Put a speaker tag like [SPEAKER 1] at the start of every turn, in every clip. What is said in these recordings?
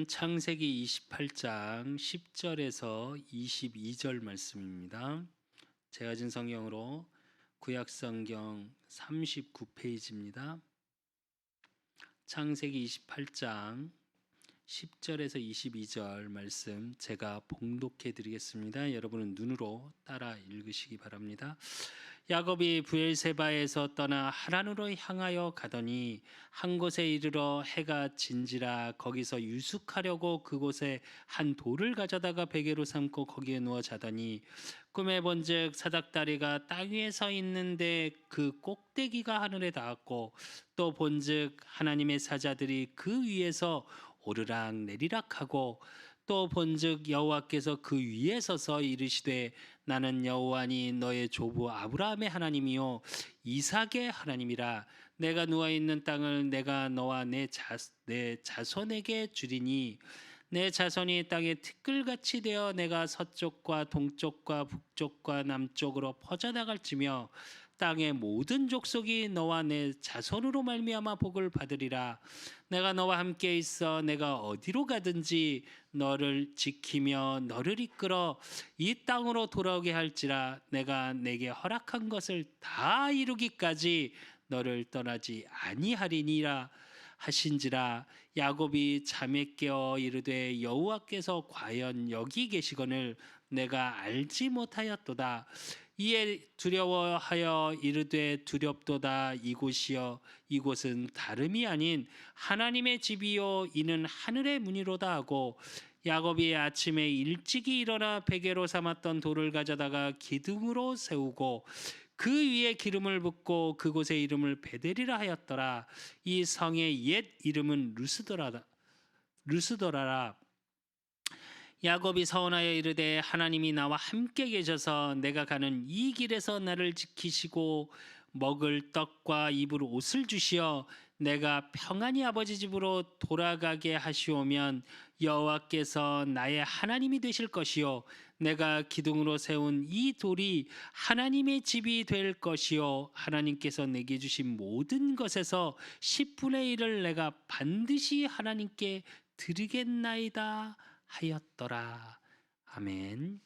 [SPEAKER 1] 말씀은 창세기 28장 10절에서 22절 말씀입니다. 제가 가진 성경으로 구약성경 39페이지입니다. 창세기 28장 10절에서 22절 말씀 제가 봉독해 드리겠습니다. 여러분은 눈으로 따라 읽으시기 바랍니다. 야곱이 브엘세바에서 떠나 하란으로 향하여 가더니 한 곳에 이르러 해가 진지라 거기서 유숙하려고 그곳에 한 돌을 가져다가 베개로 삼고 거기에 누워 자더니 꿈에 본즉 사닥다리가 땅 위에 서 있는데 그 꼭대기가 하늘에 닿았고 또 본즉 하나님의 사자들이 그 위에서 오르락 내리락하고 또 본즉 여호와께서 그 위에 서서 이르시되 나는 여호와니 너의 조부 아브라함의 하나님이요 이삭의 하나님이라. 내가 누워 있는 땅을 내가 너와 내 자손에게 주리니 내 자손이 땅에 티끌같이 되어 내가 서쪽과 동쪽과 북쪽과 남쪽으로 퍼져나갈지며 땅의 모든 족속이 너와 내 자손으로 말미암아 복을 받으리라. 내가 너와 함께 있어 내가 어디로 가든지 너를 지키며 너를 이끌어 이 땅으로 돌아오게 할지라. 내가 내게 허락한 것을 다 이루기까지 너를 떠나지 아니하리니라 하신지라. 야곱이 잠에 깨어 이르되 여호와께서 과연 여기 계시거늘 내가 알지 못하였도다. 이에 두려워하여 이르되 두렵도다. 이곳이여 이곳은 다름이 아닌 하나님의 집이요 이는 하늘의 문이로다 하고 야곱이 아침에 일찍이 일어나 베개로 삼았던 돌을 가져다가 기둥으로 세우고 그 위에 기름을 붓고 그곳의 이름을 베델이라 하였더라. 이 성의 옛 이름은 루스더라라. 야곱이 서원하여 이르되 하나님이 나와 함께 계셔서 내가 가는 이 길에서 나를 지키시고 먹을 떡과 입을 옷을 주시어 내가 평안히 아버지 집으로 돌아가게 하시오면 여호와께서 나의 하나님이 되실 것이요 내가 기둥으로 세운 이 돌이 하나님의 집이 될 것이요 하나님께서 내게 주신 모든 것에서 10분의 1을 내가 반드시 하나님께 드리겠나이다 하였더라. 아멘.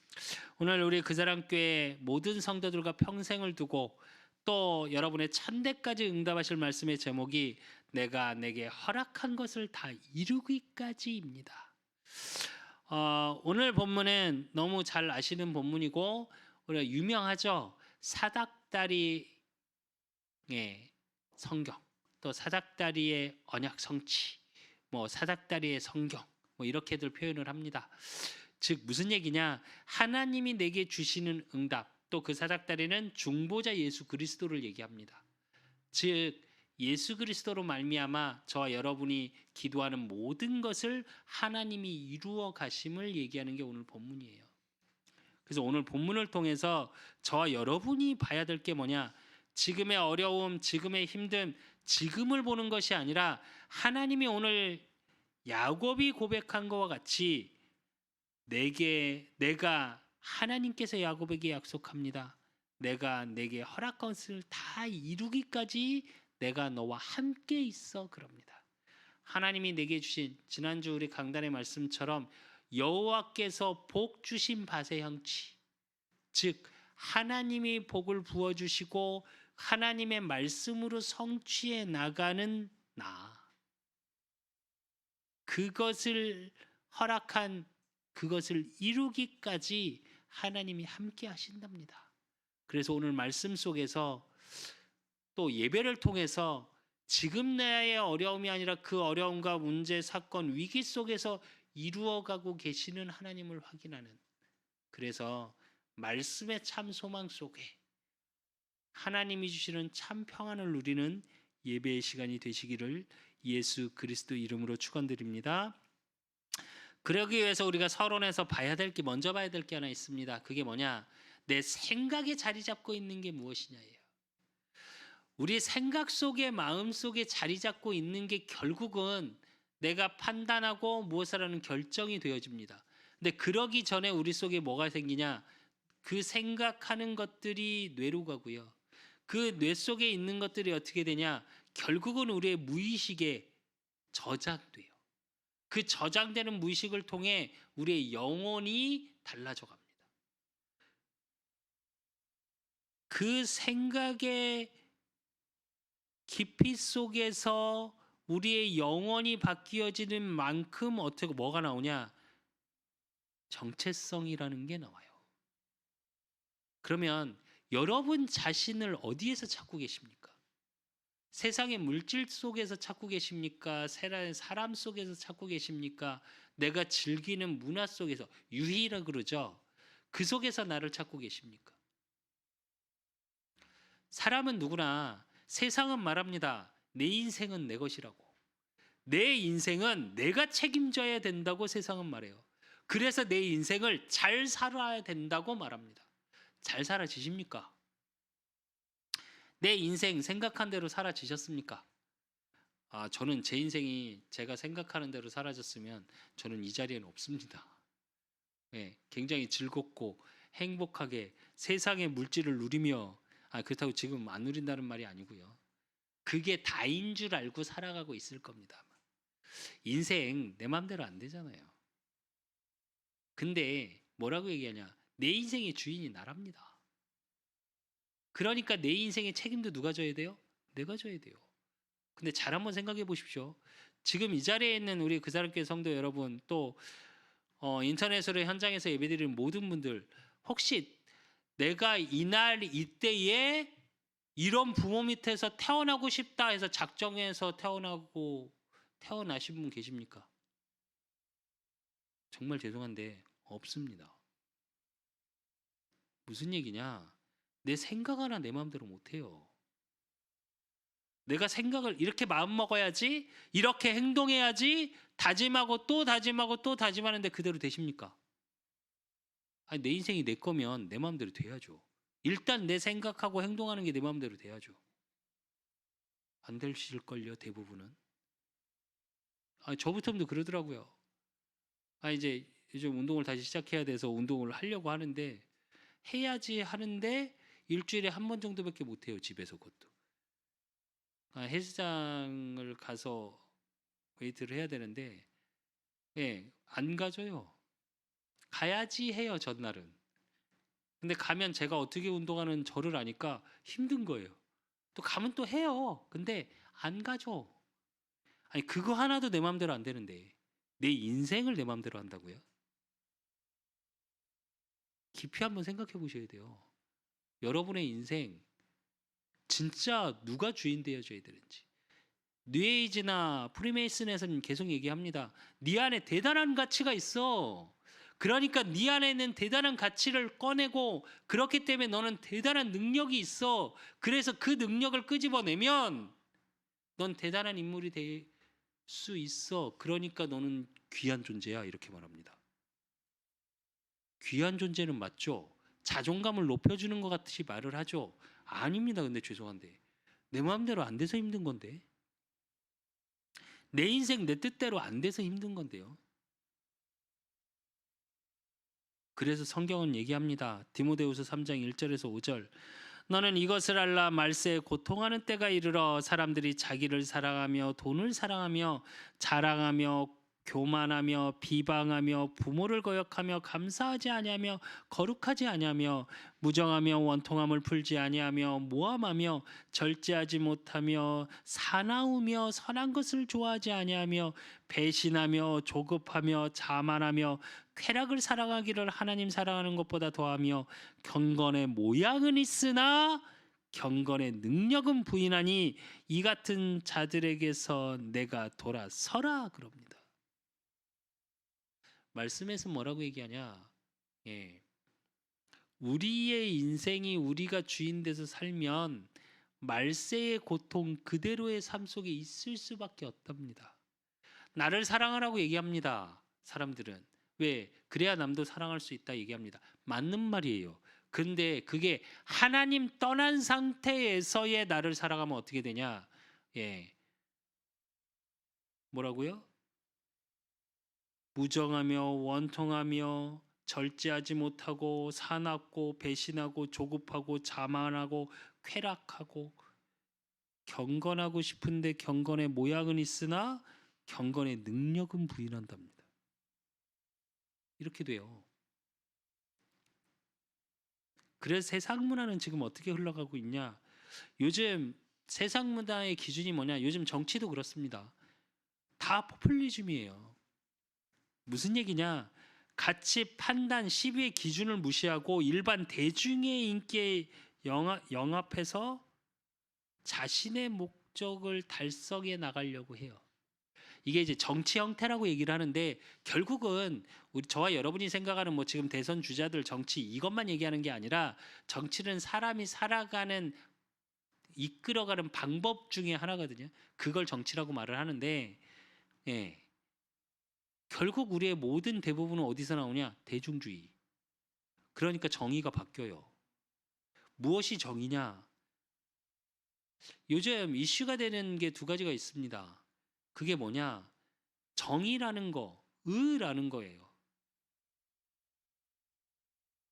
[SPEAKER 1] 오늘 우리 그사랑교회 모든 성도들과 평생을 두고 또 여러분의 찬대까지 응답하실 말씀의 제목이 내가 내게 허락한 것을 다 이루기까지입니다. 오늘 본문은 너무 잘 아시는 본문이고 우리가 유명하죠. 사닥다리의 성경, 또 사닥다리의 언약 성취, 사닥다리의 성경 이렇게들 표현을 합니다. 즉 무슨 얘기냐? 하나님이 내게 주시는 응답, 또 그 사닥다리는 중보자 예수 그리스도를 얘기합니다. 즉 예수 그리스도로 말미암아 저와 여러분이 기도하는 모든 것을 하나님이 이루어 가심을 얘기하는 게 오늘 본문이에요. 그래서 오늘 본문을 통해서 저와 여러분이 봐야 될 게 뭐냐? 지금의 어려움, 지금의 힘듦, 지금을 보는 것이 아니라 하나님이 오늘 야곱이 고백한 것과 같이 내가 하나님께서 야곱에게 약속합니다. 내가 내게 허락한 것을 다 이루기까지 내가 너와 함께 있어 그럽니다. 하나님이 내게 주신 지난주 우리 강단의 말씀처럼 여호와께서 복 주신 밭의 형치, 즉 하나님이 복을 부어주시고 하나님의 말씀으로 성취해 나가는 나, 그것을 허락한 그것을 이루기까지 하나님이 함께 하신답니다. 그래서 오늘 말씀 속에서 또 예배를 통해서 지금 나의 어려움이 아니라 그 어려움과 문제, 사건, 위기 속에서 이루어가고 계시는 하나님을 확인하는, 그래서 말씀의 참 소망 속에 하나님이 주시는 참 평안을 누리는 예배의 시간이 되시기를 예수 그리스도 이름으로 축원드립니다. 그러기 위해서 우리가 서론에서 먼저 봐야 될 게 하나 있습니다. 그게 뭐냐? 내 생각에 자리 잡고 있는 게 무엇이냐예요. 우리 생각 속에, 마음 속에 자리 잡고 있는 게 결국은 내가 판단하고 무엇을 하는 결정이 되어집니다. 근데 그러기 전에 우리 속에 뭐가 생기냐? 그 생각하는 것들이 뇌로 가고요. 그 뇌 속에 있는 것들이 어떻게 되냐? 결국은 우리의 무의식에 저장돼요. 그 저장되는 무의식을 통해 우리의 영혼이 달라져 갑니다. 그 생각의 깊이 속에서 우리의 영혼이 바뀌어지는 만큼 어떻게 뭐가 나오냐? 정체성이라는 게 나와요. 그러면 여러분 자신을 어디에서 찾고 계십니까? 세상의 물질 속에서 찾고 계십니까? 사람 속에서 찾고 계십니까? 내가 즐기는 문화 속에서, 유희라 그러죠. 그 속에서 나를 찾고 계십니까? 사람은 누구나, 세상은 말합니다. 내 인생은 내 것이라고. 내 인생은 내가 책임져야 된다고 세상은 말해요. 그래서 내 인생을 잘 살아야 된다고 말합니다. 잘 살아지십니까? 내 인생 생각한 대로 살아지셨습니까? 저는 제 인생이 제가 생각하는 대로 사라졌으면 저는 이 자리에는 없습니다. 네, 굉장히 즐겁고 행복하게 세상의 물질을 누리며, 그렇다고 지금 안 누린다는 말이 아니고요. 그게 다인 줄 알고 살아가고 있을 겁니다. 인생 내 마음대로 안 되잖아요. 근데 뭐라고 얘기하냐? 내 인생의 주인이 나랍니다. 그러니까 내 인생의 책임도 누가 져야 돼요? 내가 져야 돼요. 근데 잘 한번 생각해 보십시오. 지금 이 자리에 있는 우리 그 사람께 성도 여러분, 또 인터넷으로 현장에서 예배드리는 모든 분들, 혹시 내가 이날 이때에 이런 부모 밑에서 태어나고 싶다 해서 작정해서 태어나신 분 계십니까? 정말 죄송한데 없습니다. 무슨 얘기냐? 내 생각 하나 내 마음대로 못해요. 내가 생각을 이렇게 마음 먹어야지, 이렇게 행동해야지, 다짐하고 또 다짐하고 또 다짐하는데 그대로 되십니까? 내 인생이 내 거면 내 마음대로 돼야죠. 일단 내 생각하고 행동하는 게 내 마음대로 돼야죠. 안 되실걸요, 대부분은. 저부터도 그러더라고요. 이제 요즘 운동을 다시 시작해야 돼서 운동을 하려고 하는데, 해야지 하는데 일주일에 한 번 정도밖에 못 해요, 집에서. 그것도. 헬스장을 가서 웨이트를 해야 되는데, 안 가져요. 가야지 해요, 전날은. 근데 가면 제가 어떻게 운동하는 저를 아니까 힘든 거예요. 또 가면 또 해요. 근데 안 가죠. 그거 하나도 내 마음대로 안 되는데 내 인생을 내 마음대로 한다고요? 깊이 한번 생각해 보셔야 돼요. 여러분의 인생 진짜 누가 주인 되어줘야 되는지. 뉴에이지나 프리메이슨에서는 계속 얘기합니다. 네 안에 대단한 가치가 있어. 그러니까 네 안에 있는 대단한 가치를 꺼내고, 그렇기 때문에 너는 대단한 능력이 있어. 그래서 그 능력을 끄집어내면 넌 대단한 인물이 될 수 있어. 그러니까 너는 귀한 존재야. 이렇게 말합니다. 귀한 존재는 맞죠. 자존감을 높여주는 것 같이 말을 하죠. 아닙니다. 근데 죄송한데 내 마음대로 안 돼서 힘든 건데, 내 인생 내 뜻대로 안 돼서 힘든 건데요. 그래서 성경은 얘기합니다. 디모데후서 3장 1절에서 5절. 너는 이것을 알라. 말세에 고통하는 때가 이르러 사람들이 자기를 사랑하며 돈을 사랑하며 자랑하며 교만하며 비방하며 부모를 거역하며 감사하지 아니하며 거룩하지 아니하며 무정하며 원통함을 풀지 아니하며 모함하며 절제하지 못하며 사나우며 선한 것을 좋아하지 아니하며 배신하며 조급하며 자만하며 쾌락을 사랑하기를 하나님 사랑하는 것보다 더하며 경건의 모양은 있으나 경건의 능력은 부인하니 이 같은 자들에게서 내가 돌아서라 그럽니다. 말씀에서 뭐라고 얘기하냐? 우리의 인생이 우리가 주인 돼서 살면 말세의 고통 그대로의 삶 속에 있을 수밖에 없답니다. 나를 사랑하라고 얘기합니다. 사람들은. 왜? 그래야 남도 사랑할 수 있다 얘기합니다. 맞는 말이에요. 근데 그게 하나님 떠난 상태에서의 나를 사랑하면 어떻게 되냐? 뭐라고요? 무정하며 원통하며 절제하지 못하고 사납고 배신하고 조급하고 자만하고 쾌락하고 경건하고 싶은데 경건의 모양은 있으나 경건의 능력은 부인한답니다. 이렇게 돼요. 그래서 세상 문화는 지금 어떻게 흘러가고 있냐? 요즘 세상 문화의 기준이 뭐냐? 요즘 정치도 그렇습니다. 다 포퓰리즘이에요. 무슨 얘기냐? 가치 판단 시비의 기준을 무시하고 일반 대중의 인기에 영합해서 자신의 목적을 달성해 나가려고 해요. 이게 이제 정치 형태라고 얘기를 하는데 결국은 저와 여러분이 생각하는 뭐 지금 대선 주자들 정치 이것만 얘기하는 게 아니라 정치는 사람이 살아가는 이끌어가는 방법 중에 하나거든요. 그걸 정치라고 말을 하는데 예. 결국 우리의 모든 대부분은 어디서 나오냐? 대중주의. 그러니까 정의가 바뀌어요. 무엇이 정의냐? 요즘 이슈가 되는 게 두 가지가 있습니다. 그게 뭐냐? 정의라는 거, 의라는 거예요.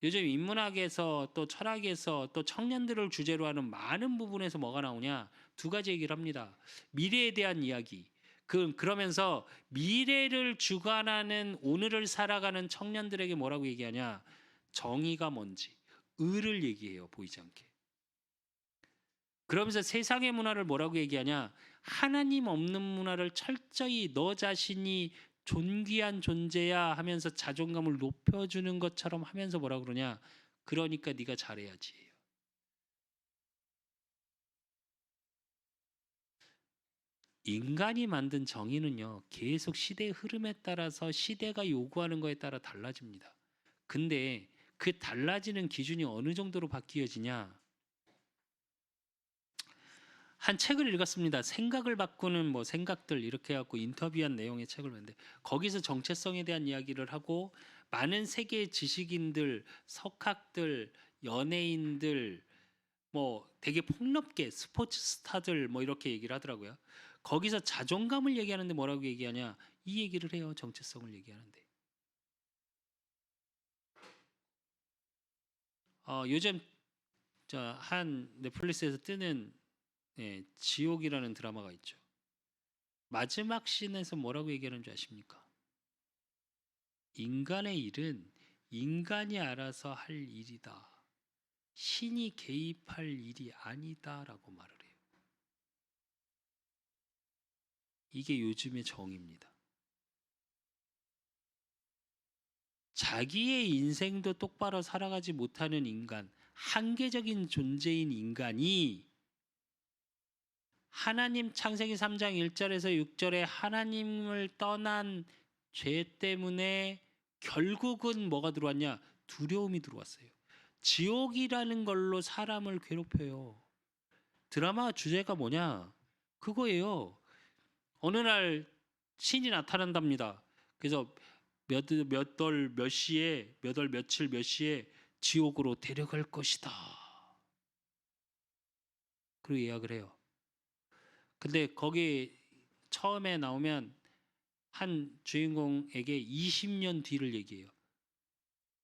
[SPEAKER 1] 요즘 인문학에서 또 철학에서 또 청년들을 주제로 하는 많은 부분에서 뭐가 나오냐? 두 가지 얘기를 합니다. 미래에 대한 이야기. 그러면서 미래를 주관하는 오늘을 살아가는 청년들에게 뭐라고 얘기하냐? 정의가 뭔지, 의를 얘기해요. 보이지 않게. 그러면서 세상의 문화를 뭐라고 얘기하냐? 하나님 없는 문화를 철저히 너 자신이 존귀한 존재야 하면서 자존감을 높여주는 것처럼 하면서 뭐라 그러냐? 그러니까 네가 잘해야지. 인간이 만든 정의는요, 계속 시대의 흐름에 따라서 시대가 요구하는 거에 따라 달라집니다. 근데 그 달라지는 기준이 어느 정도로 바뀌어지냐? 한 책을 읽었습니다. 생각을 바꾸는 뭐 생각들 이렇게 해갖고 인터뷰한 내용의 책을 봤는데 거기서 정체성에 대한 이야기를 하고 많은 세계의 지식인들, 석학들, 연예인들 뭐 되게 폭넓게 스포츠 스타들 뭐 이렇게 얘기를 하더라고요. 거기서 자존감을 얘기하는데 뭐라고 얘기하냐? 이 얘기를 해요. 정체성을 얘기하는데. 요즘 한 넷플릭스에서 뜨는 지옥이라는 드라마가 있죠. 마지막 씬에서 뭐라고 얘기하는 줄 아십니까? 인간의 일은 인간이 알아서 할 일이다. 신이 개입할 일이 아니다라고 말을 해요. 이게 요즘의 정의입니다. 자기의 인생도 똑바로 살아가지 못하는 인간, 한계적인 존재인 인간이 하나님 창세기 3장 1절에서 6절에 하나님을 떠난 죄 때문에 결국은 뭐가 들어왔냐? 두려움이 들어왔어요. 지옥이라는 걸로 사람을 괴롭혀요. 드라마 주제가 뭐냐? 그거예요. 어느 날 신이 나타난답니다. 그래서 몇 월 몇 시에 몇 월 며칠 몇 시에 지옥으로 데려갈 것이다. 그리고 예약을 해요. 근데 거기 처음에 나오면 한 주인공에게 20년 뒤를 얘기해요.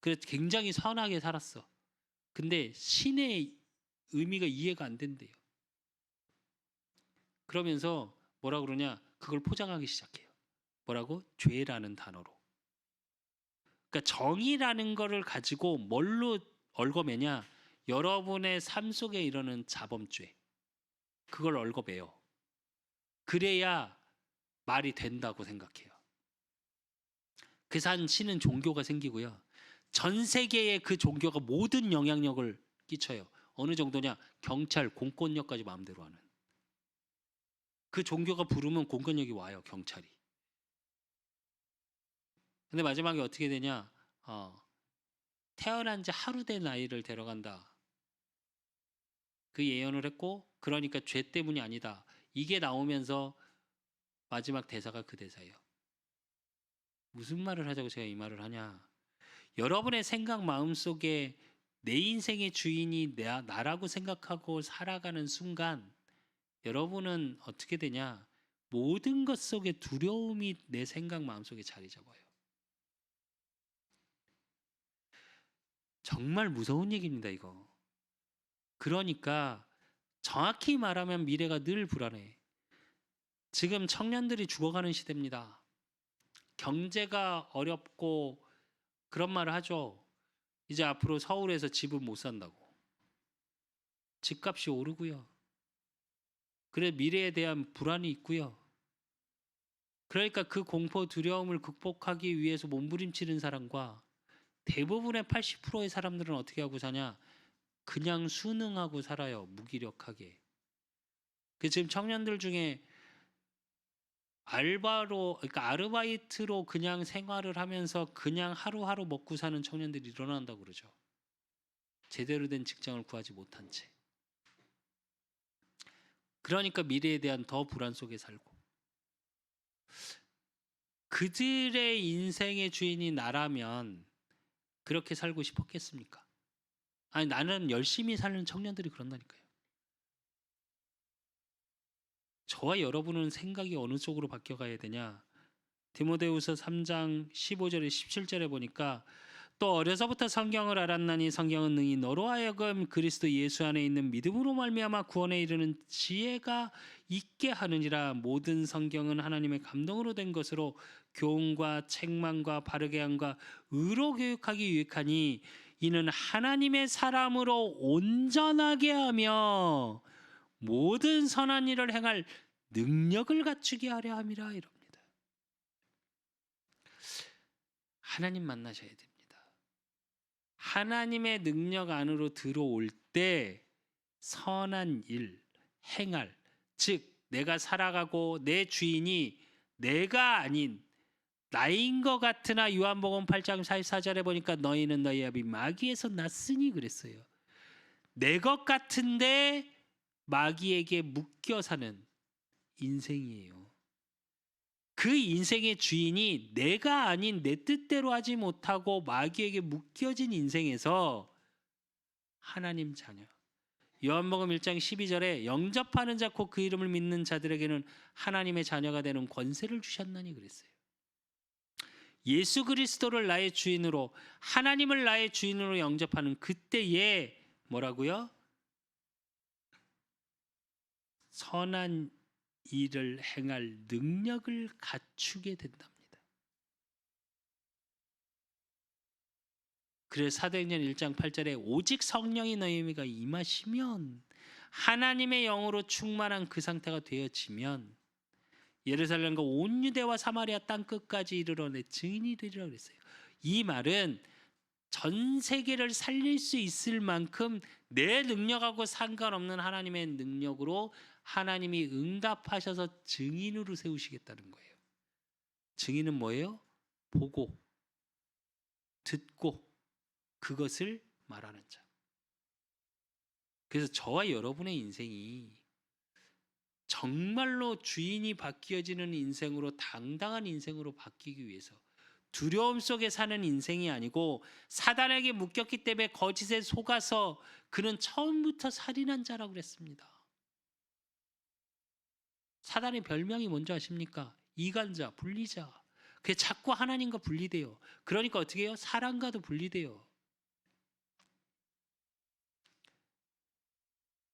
[SPEAKER 1] 그래서 굉장히 선하게 살았어. 근데 신의 의미가 이해가 안 된대요. 그러면서 뭐라 그러냐? 그걸 포장하기 시작해요. 뭐라고? 죄라는 단어로. 그러니까 정의라는 거를 가지고 뭘로 얽어매냐? 여러분의 삶 속에 이르는 자범죄. 그걸 얽어매요. 그래야 말이 된다고 생각해요. 그래서 한 신은 종교가 생기고요. 전 세계의 그 종교가 모든 영향력을 끼쳐요. 어느 정도냐? 경찰, 공권력까지 마음대로 하는. 그 종교가 부르면 공권력이 와요, 경찰이. 근데 마지막에 어떻게 되냐? 태어난 지 하루 된 아이를 데려간다. 그 예언을 했고, 그러니까 죄 때문이 아니다. 이게 나오면서 마지막 대사가 그 대사예요. 무슨 말을 하자고 제가 이 말을 하냐? 여러분의 생각 마음속에 내 인생의 주인이 나라고 생각하고 살아가는 순간 여러분은 어떻게 되냐? 모든 것 속에 두려움이 내 생각 마음속에 자리 잡아요. 정말 무서운 얘기입니다, 이거. 그러니까 정확히 말하면 미래가 늘 불안해. 지금 청년들이 죽어가는 시대입니다. 경제가 어렵고 그런 말을 하죠. 이제 앞으로 서울에서 집은 못 산다고. 집값이 오르고요. 그래 미래에 대한 불안이 있고요. 그러니까 그 공포 두려움을 극복하기 위해서 몸부림치는 사람과 대부분의 80%의 사람들은 어떻게 하고 사냐? 그냥 순응하고 살아요. 무기력하게. 지금 청년들 중에 그러니까 아르바이트로 그냥 생활을 하면서 그냥 하루하루 먹고 사는 청년들이 일어난다고 그러죠. 제대로 된 직장을 구하지 못한 채. 그러니까 미래에 대한 더 불안 속에 살고. 그들의 인생의 주인이 나라면 그렇게 살고 싶었겠습니까? 아니 나는 열심히 사는 청년들이 그런다니까요. 저와 여러분은 생각이 어느 쪽으로 바뀌어가야 되냐? 디모데후서 3장 15절에 17절에 보니까 또 어려서부터 성경을 알았나니 성경은 능히 너로 하여금 그리스도 예수 안에 있는 믿음으로 말미암아 구원에 이르는 지혜가 있게 하느니라. 모든 성경은 하나님의 감동으로 된 것으로 교훈과 책망과 바르게 함과 의로 교육하기 유익하니 이는 하나님의 사람으로 온전하게 하며 모든 선한 일을 행할 능력을 갖추게 하려 함이라 이럽니다. 하나님 만나셔야 됩니다. 하나님의 능력 안으로 들어올 때 선한 일, 행할, 즉 내가 살아가고 내 주인이 내가 아닌 나인 것 같으나 요한복음 8장 44절에 보니까 너희는 너희 아비 마귀에서 났으니 그랬어요. 내 것 같은데 마귀에게 묶여 사는 인생이에요. 그 인생의 주인이 내가 아닌 내 뜻대로 하지 못하고 마귀에게 묶여진 인생에서 하나님 자녀. 요한복음 1장 12절에 영접하는 자 곧 그 이름을 믿는 자들에게는 하나님의 자녀가 되는 권세를 주셨나니 그랬어요. 예수 그리스도를 나의 주인으로 하나님을 나의 주인으로 영접하는 그때에 뭐라고요? 선한 일을 행할 능력을 갖추게 된답니다. 그래서 사도행전 1장 8절에 오직 성령이 너희에게 임하시면 하나님의 영으로 충만한 그 상태가 되어지면 예루살렘과 온 유대와 사마리아 땅 끝까지 이르러 내 증인이 되리라 그랬어요. 이 말은 전 세계를 살릴 수 있을 만큼 내 능력하고 상관없는 하나님의 능력으로 하나님이 응답하셔서 증인으로 세우시겠다는 거예요. 증인은 뭐예요? 보고 듣고 그것을 말하는 자. 그래서 저와 여러분의 인생이 정말로 주인이 바뀌어지는 인생으로 당당한 인생으로 바뀌기 위해서 두려움 속에 사는 인생이 아니고 사단에게 묶였기 때문에 거짓에 속아서 그는 처음부터 살인한 자라고 그랬습니다. 사단의 별명이 뭔지 아십니까? 이간자, 분리자. 그게 자꾸 하나님과 분리돼요. 그러니까 어떻게 해요? 사람과도 분리돼요.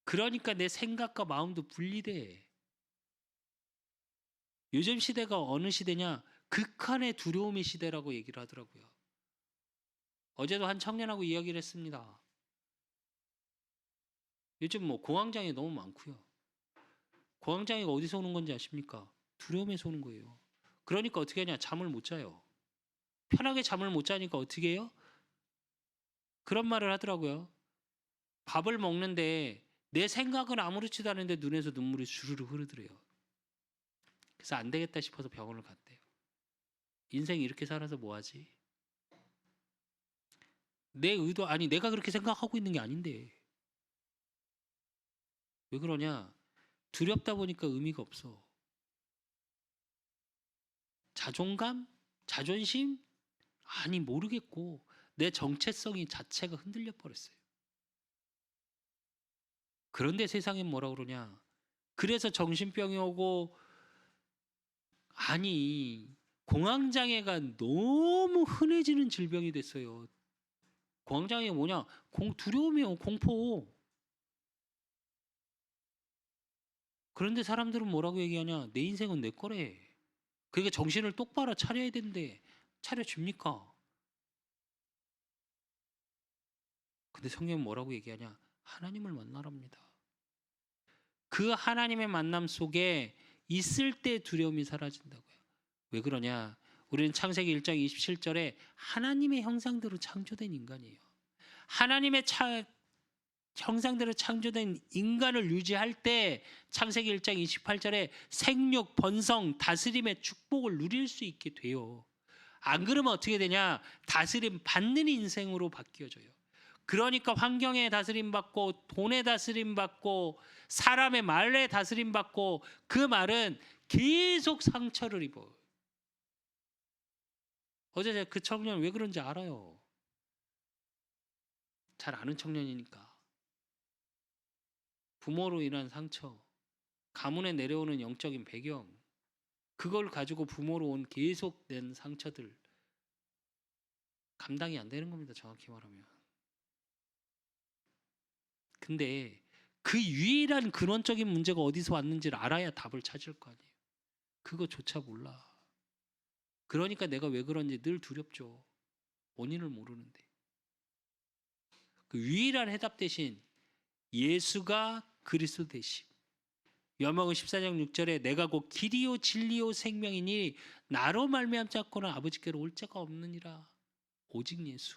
[SPEAKER 1] 그러니까 내 생각과 마음도 분리돼. 요즘 시대가 어느 시대냐? 극한의 두려움의 시대라고 얘기를 하더라고요. 어제도 한 청년하고 이야기를 했습니다. 요즘 뭐 공황장애 너무 많고요. 공황장애가 어디서 오는 건지 아십니까? 두려움에서 오는 거예요. 그러니까 어떻게 하냐? 잠을 못 자요. 편하게 잠을 못 자니까 어떻게 해요? 그런 말을 하더라고요. 밥을 먹는데 내 생각은 아무렇지도 않은데 눈에서 눈물이 주르르 흐르더래요. 그래서 안 되겠다 싶어서 병원을 갔대요. 인생 이렇게 살아서 뭐하지? 내 의도 아니 내가 그렇게 생각하고 있는 게 아닌데 왜 그러냐? 두렵다 보니까 의미가 없어. 자존감? 자존심? 아니 모르겠고 내 정체성이 자체가 흔들려 버렸어요. 그런데 세상엔 뭐라 그러냐? 그래서 정신병이 오고 아니 공황장애가 너무 흔해지는 질병이 됐어요. 공황장애가 뭐냐? 두려움이요, 공포. 그런데 사람들은 뭐라고 얘기하냐? 내 인생은 내 거래. 그러니까 정신을 똑바로 차려야 되는데 차려줍니까? 근데 성경은 뭐라고 얘기하냐? 하나님을 만나랍니다. 그 하나님의 만남 속에 있을 때 두려움이 사라진다고요. 왜 그러냐? 우리는 창세기 1장 27절에 하나님의 형상대로 창조된 인간이에요. 하나님의 형상대로 창조된 인간을 유지할 때 창세기 1장 28절에 생육, 번성, 다스림의 축복을 누릴 수 있게 돼요. 안 그러면 어떻게 되냐? 다스림 받는 인생으로 바뀌어져요. 그러니까 환경에 다스림 받고 돈에 다스림 받고 사람의 말에 다스림 받고 그 말은 계속 상처를 입어요. 어제 제가 그 청년 왜 그런지 알아요. 잘 아는 청년이니까. 부모로 인한 상처, 가문에 내려오는 영적인 배경, 그걸 가지고 부모로 온 계속된 상처들 감당이 안 되는 겁니다. 정확히 말하면. 근데 그 유일한 근원적인 문제가 어디서 왔는지를 알아야 답을 찾을 거 아니에요. 그거조차 몰라. 그러니까 내가 왜 그런지 늘 두렵죠. 원인을 모르는데. 그 유일한 해답 대신 예수가 그리스도 되심. 요한복음 14장 6절에 내가 곧 길이요 진리요 생명이니 나로 말미암지 않고는 아버지께로 올 자가 없느니라. 오직 예수.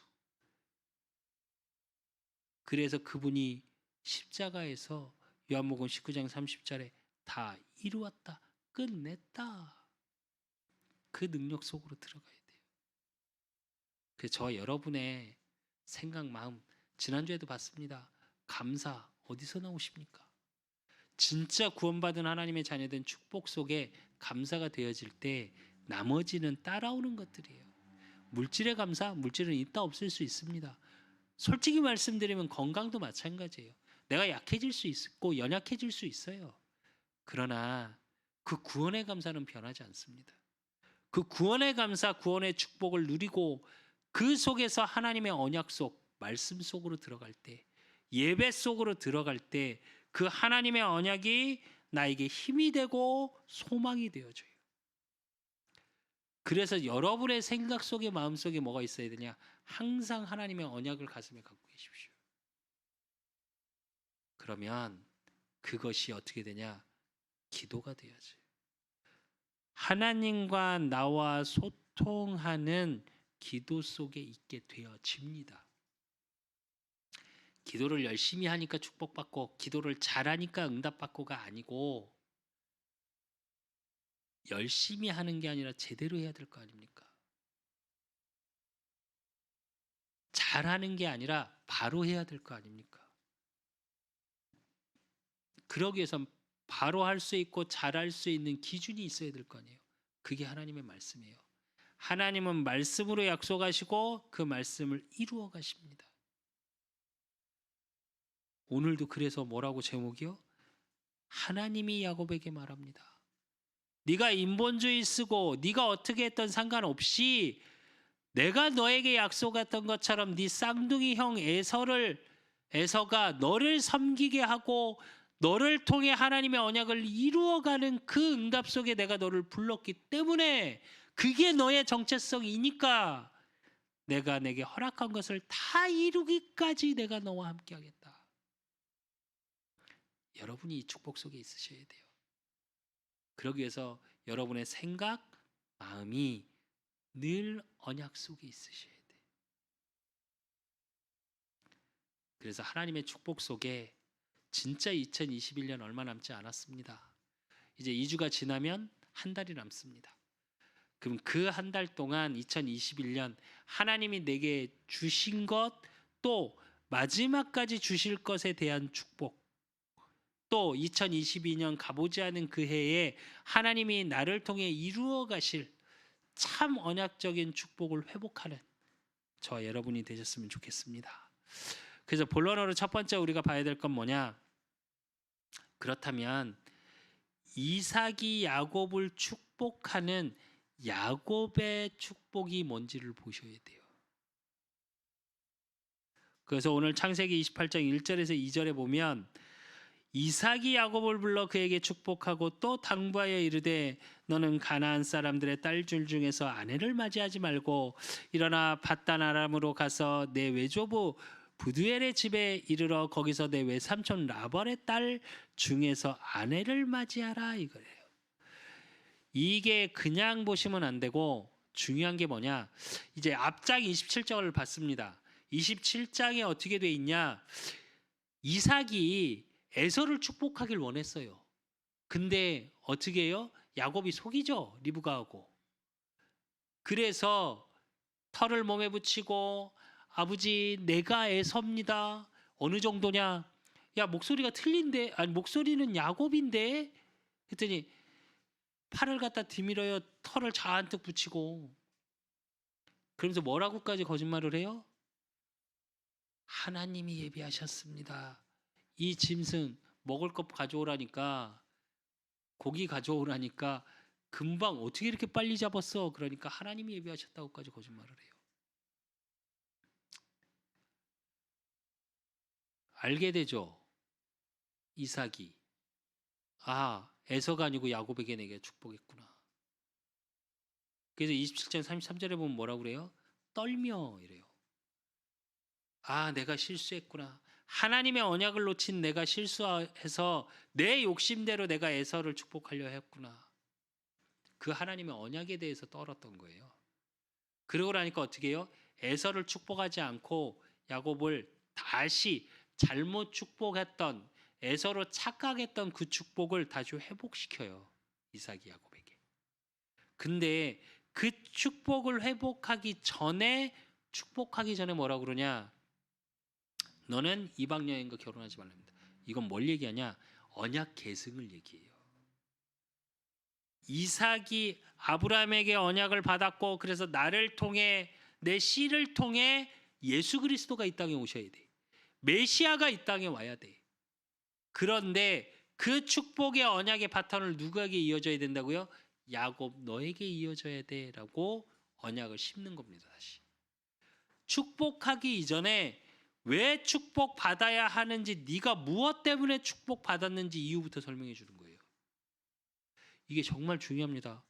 [SPEAKER 1] 그래서 그분이 십자가에서 요한복음 19장 30절에 다 이루었다. 끝냈다. 그 능력 속으로 들어가야 돼요. 그래서 저 여러분의 생각, 마음 지난주에도 봤습니다. 감사 어디서 나오십니까? 진짜 구원받은 하나님의 자녀된 축복 속에 감사가 되어질 때 나머지는 따라오는 것들이에요. 물질의 감사, 물질은 있다 없을 수 있습니다. 솔직히 말씀드리면 건강도 마찬가지예요. 내가 약해질 수 있고 연약해질 수 있어요. 그러나 그 구원의 감사는 변하지 않습니다. 그 구원의 감사, 구원의 축복을 누리고 그 속에서 하나님의 언약 속, 말씀 속으로 들어갈 때, 예배 속으로 들어갈 때 그 하나님의 언약이 나에게 힘이 되고 소망이 되어져요. 그래서 여러분의 생각 속에 마음 속에 뭐가 있어야 되냐? 항상 하나님의 언약을 가슴에 갖고 계십시오. 그러면 그것이 어떻게 되냐? 기도가 되어져요. 하나님과 나와 소통하는 기도 속에 있게 되어집니다. 기도를 열심히 하니까 축복받고 기도를 잘하니까 응답받고가 아니고 열심히 하는 게 아니라 제대로 해야 될 거 아닙니까? 잘하는 게 아니라 바로 해야 될 거 아닙니까? 그러기 위해선 바로 할 수 있고 잘할 수 있는 기준이 있어야 될 거 아니에요. 그게 하나님의 말씀이에요. 하나님은 말씀으로 약속하시고 그 말씀을 이루어 가십니다. 오늘도 그래서 뭐라고 제목이요? 하나님이 야곱에게 말합니다. 네가 인본주의 쓰고 네가 어떻게 했던 상관없이 내가 너에게 약속했던 것처럼 네 쌍둥이 형 에서가 너를 섬기게 하고 너를 통해 하나님의 언약을 이루어가는 그 응답 속에 내가 너를 불렀기 때문에 그게 너의 정체성이니까 내가 내게 허락한 것을 다 이루기까지 내가 너와 함께 하겠다. 여러분이 이 축복 속에 있으셔야 돼요. 그러기 위해서 여러분의 생각, 마음이 늘 언약 속에 있으셔야 돼요. 그래서 하나님의 축복 속에 진짜 2021년 얼마 남지 않았습니다. 이제 2주가 지나면 한 달이 남습니다. 그럼 그 한 달 동안 2021년 하나님이 내게 주신 것, 또 마지막까지 주실 것에 대한 축복, 또 2022년 가보지 않은 그 해에 하나님이 나를 통해 이루어 가실 참 언약적인 축복을 회복하는 저와 여러분이 되셨으면 좋겠습니다. 그래서 본론으로 첫 번째 우리가 봐야 될 건 뭐냐? 그렇다면 이삭이 야곱을 축복하는 야곱의 축복이 뭔지를 보셔야 돼요. 그래서 오늘 창세기 28장 1절에서 2절에 보면 이삭이 야곱을 불러 그에게 축복하고 또 당부하여 이르되 너는 가나안 사람들의 딸들 중에서 아내를 맞이하지 말고 일어나 밧단 아람으로 가서 내 외조부 부두엘의 집에 이르러 거기서 내 외삼촌 라발의 딸 중에서 아내를 맞이하라 이거예요. 이게 그냥 보시면 안 되고 중요한 게 뭐냐? 이제 앞장 27장을 봤습니다. 27장에 어떻게 돼 있냐? 이삭이 에서를 축복하길 원했어요. 근데 어떻게 해요? 야곱이 속이죠. 리브가하고. 그래서 털을 몸에 붙이고 아버지 내가 에서입니다. 어느 정도냐? 야 목소리가 틀린데 아니 목소리는 야곱인데 했더니 팔을 갖다 뒤밀어요. 털을 잔뜩 붙이고 그러면서 뭐라고까지 거짓말을 해요? 하나님이 예비하셨습니다. 이 짐승 먹을 것 가져오라니까 고기 가져오라니까 금방 어떻게 이렇게 빨리 잡았어? 그러니까 하나님이 예비하셨다고까지 거짓말을 해요. 알게 되죠. 이삭이 에서가 아니고 야곱에게 내게 축복했구나. 그래서 27장 33절에 보면 뭐라고 그래요? 떨며 이래요. 내가 실수했구나. 하나님의 언약을 놓친 내가 실수해서 내 욕심대로 내가 에서를 축복하려 했구나. 그 하나님의 언약에 대해서 떨었던 거예요. 그러고 나니까 어떻게 해요? 에서를 축복하지 않고 야곱을 다시 잘못 축복했던 에서로 착각했던 그 축복을 다시 회복시켜요. 이삭이 야곱에게. 근데 그 축복을 회복하기 전에 뭐라고 그러냐? 너는 이방 여인과 결혼하지 말랍니다. 이건 뭘 얘기하냐? 언약 계승을 얘기해요. 이삭이 아브라함에게 언약을 받았고 그래서 나를 통해 내 씨를 통해 예수 그리스도가 이 땅에 오셔야 돼. 메시아가 이 땅에 와야 돼. 그런데 그 축복의 언약의 바탕을 누구에게 이어져야 된다고요? 야곱 너에게 이어져야 돼라고 언약을 심는 겁니다. 다시. 축복하기 이전에 왜 축복받아야 하는지 네가 무엇 때문에 축복받았는지 이유부터 설명해 주는 거예요. 이게 정말 중요합니다.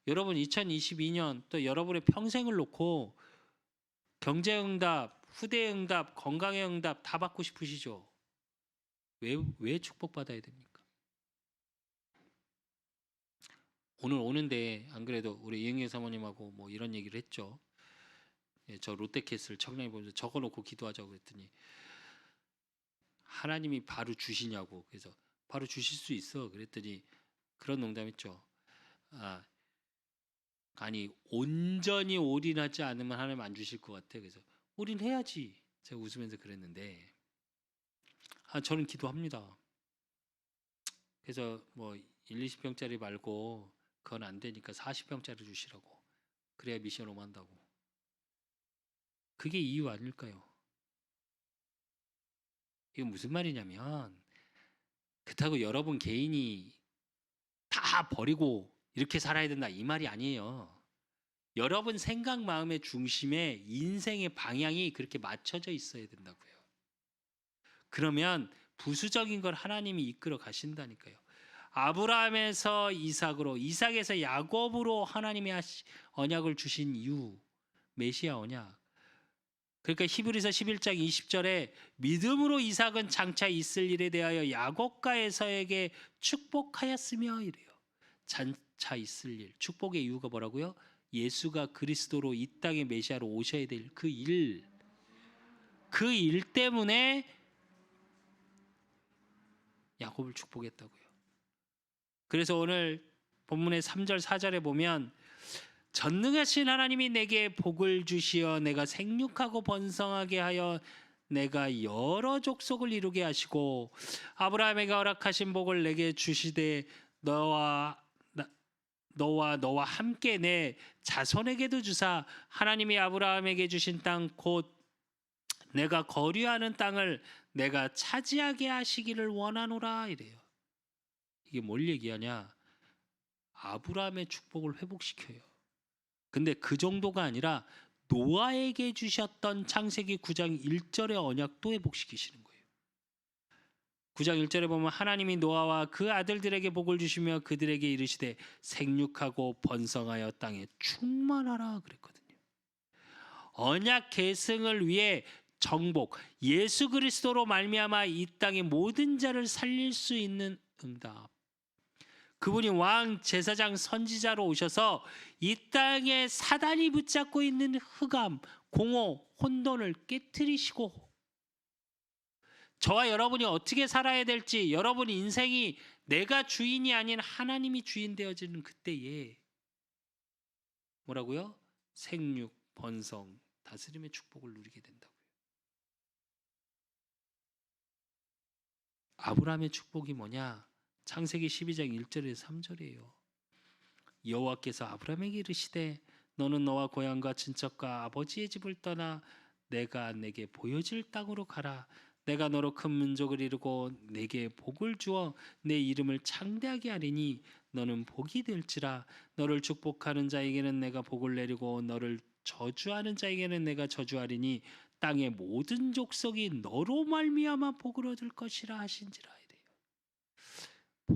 [SPEAKER 1] 여러분 2022년 또 여러분의 평생을 놓고 경제응답, 후대응답, 건강의 응답 다 받고 싶으시죠? 왜 축복받아야 됩니까? 오늘 오는데 안 그래도 우리 이영애 사모님하고 뭐 이런 얘기를 했죠. 저 롯데캐슬 청량히 보면서 적어놓고 기도하자고 그랬더니 하나님이 바로 주시냐고. 그래서 바로 주실 수 있어 그랬더니 그런 농담했죠. 아니 온전히 올인하지 않으면 하나님 안 주실 것 같아. 그래서 올인해야지. 제가 웃으면서 그랬는데 저는 기도합니다. 그래서 뭐 1, 20병짜리 말고 그건 안 되니까 40병짜리 주시라고. 그래야 미션 오만다고. 그게 이유 아닐까요? 이건 무슨 말이냐면 그렇다고 여러분 개인이 다 버리고 이렇게 살아야 된다 이 말이 아니에요. 여러분 생각 마음의 중심에 인생의 방향이 그렇게 맞춰져 있어야 된다고요. 그러면 부수적인 걸 하나님이 이끌어 가신다니까요. 아브라함에서 이삭으로, 이삭에서 야곱으로 하나님이 언약을 주신 이유, 메시아 언약. 그러니까 히브리서 11장 20절에 믿음으로 이삭은 장차 있을 일에 대하여 야곱과 에서에게 축복하였으며 이래요. 장차 있을 일. 축복의 이유가 뭐라고요? 예수가 그리스도로 이 땅의 메시아로 오셔야 될 그 일. 그 일 때문에 야곱을 축복했다고요. 그래서 오늘 본문의 3절 4절에 보면 전능하신 하나님이 내게 복을 주시어 내가 생육하고 번성하게 하여 내가 여러 족속을 이루게 하시고 아브라함에게 허락하신 복을 내게 주시되 너와 함께 내 자손에게도 주사 하나님이 아브라함에게 주신 땅 곧 내가 거류하는 땅을 내가 차지하게 하시기를 원하노라 이래요. 이게 뭘 얘기하냐? 아브라함의 축복을 회복시켜요. 근데 그 정도가 아니라 노아에게 주셨던 창세기 9장 1절의 언약도 회복시키시는 거예요. 9장 1절에 보면 하나님이 노아와 그 아들들에게 복을 주시며 그들에게 이르시되 생육하고 번성하여 땅에 충만하라 그랬거든요. 언약 계승을 위해 정복, 예수 그리스도로 말미암아 이 땅의 모든 자를 살릴 수 있는 응답. 그분이 왕, 제사장, 선지자로 오셔서 이 땅에 사단이 붙잡고 있는 흑암, 공허, 혼돈을 깨트리시고 저와 여러분이 어떻게 살아야 될지, 여러분 인생이 내가 주인이 아닌 하나님이 주인 되어지는 그때에 뭐라고요? 생육, 번성, 다스림의 축복을 누리게 된다고요. 아브라함의 축복이 뭐냐? 창세기 12장 1절에서 3절이에요. 여호와께서 아브라함에게 이르시되 너는 너와 고향과 친척과 아버지의 집을 떠나 내가 내게 보여줄 땅으로 가라. 내가 너로 큰 민족을 이루고 내게 복을 주어 내 이름을 창대하게 하리니 너는 복이 될지라. 너를 축복하는 자에게는 내가 복을 내리고 너를 저주하는 자에게는 내가 저주하리니 땅의 모든 족속이 너로 말미암아 복을 얻을 것이라 하신지라. 이래요.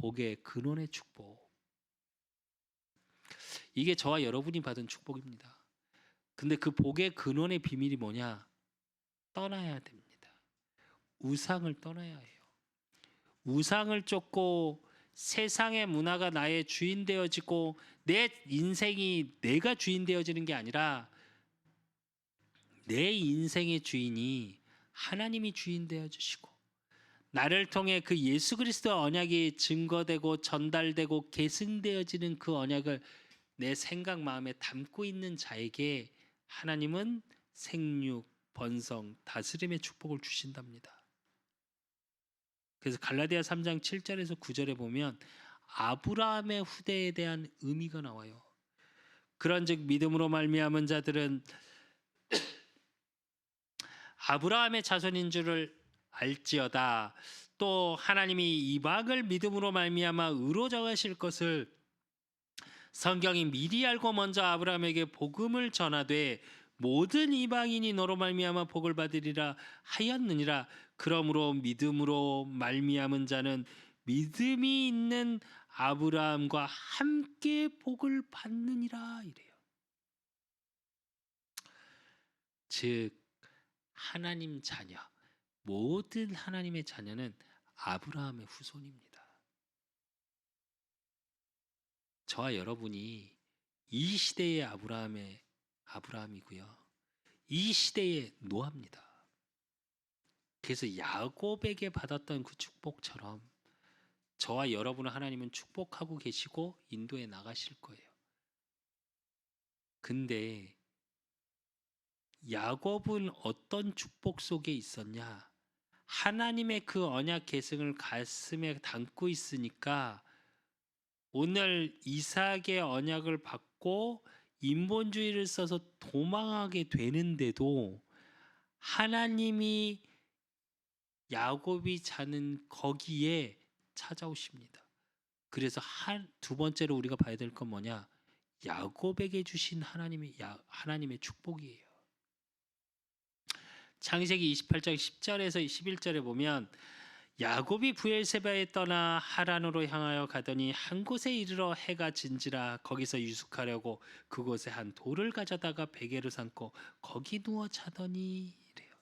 [SPEAKER 1] 복의 근원의 축복. 이게 저와 여러분이 받은 축복입니다. 근데 그 복의 근원의 비밀이 뭐냐? 떠나야 됩니다. 우상을 떠나야 해요. 우상을 쫓고 세상의 문화가 나의 주인 되어지고 내 인생이 내가 주인 되어지는 게 아니라 내 인생의 주인이 하나님이 주인 되어주시고 나를 통해 그 예수 그리스도 언약이 증거되고 전달되고 계승되어지는 그 언약을 내 생각 마음에 담고 있는 자에게 하나님은 생육, 번성, 다스림의 축복을 주신답니다. 그래서 갈라디아 3장 7절에서 9절에 보면 아브라함의 후대에 대한 의미가 나와요. 그런즉 믿음으로 말미암은 자들은 아브라함의 자손인 줄을 알지어다. 또 하나님이 이방을 믿음으로 말미암아 의로 정하실 것을 성경이 미리 알고 먼저 아브라함에게 복음을 전하되 모든 이방인이 너로 말미암아 복을 받으리라 하였느니라. 그러므로 믿음으로 말미암은 자는 믿음이 있는 아브라함과 함께 복을 받느니라 이래요. 즉 하나님 자녀, 모든 하나님의 자녀는 아브라함의 후손입니다. 저와 여러분이 이 시대의 아브라함이고요. 이 시대의 노아입니다. 그래서 야곱에게 받았던 그 축복처럼 저와 여러분을 하나님은 축복하고 계시고 인도해 나가실 거예요. 근데 야곱은 어떤 축복 속에 있었냐? 하나님의 그 언약 계승을 가슴에 담고 있으니까 오늘 이삭의 언약을 받고 인본주의를 써서 도망하게 되는데도 하나님이 야곱이 자는 거기에 찾아오십니다. 그래서 두 번째로 우리가 봐야 될 건 뭐냐? 야곱에게 주신 하나님의 축복이에요. 창세기 28장 10절에서 11절에 보면 야곱이 브엘세바에 떠나 하란으로 향하여 가더니 한 곳에 이르러 해가 진지라. 거기서 유숙하려고 그곳에 한 돌을 가져다가 베개로 삼고 거기 누워 자더니 이래요.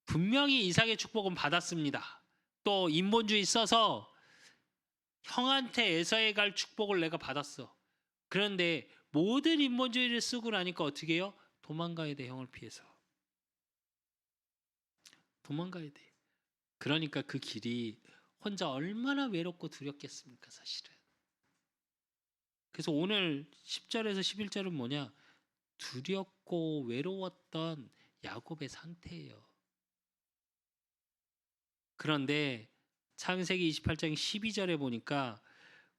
[SPEAKER 1] 분명히 이삭의 축복은 받았습니다. 또 인본주의 써서 형한테 에서에 갈 축복을 내가 받았어. 그런데 모든 인본주의를 쓰고 나니까 어떻게 해요? 도망가야 돼. 형을 피해서 도망가야 돼. 그러니까 그 길이 혼자 얼마나 외롭고 두렵겠습니까, 사실은. 그래서 오늘 10절에서 11절은 뭐냐? 두렵고 외로웠던 야곱의 상태예요. 그런데 창세기 28장 12절에 보니까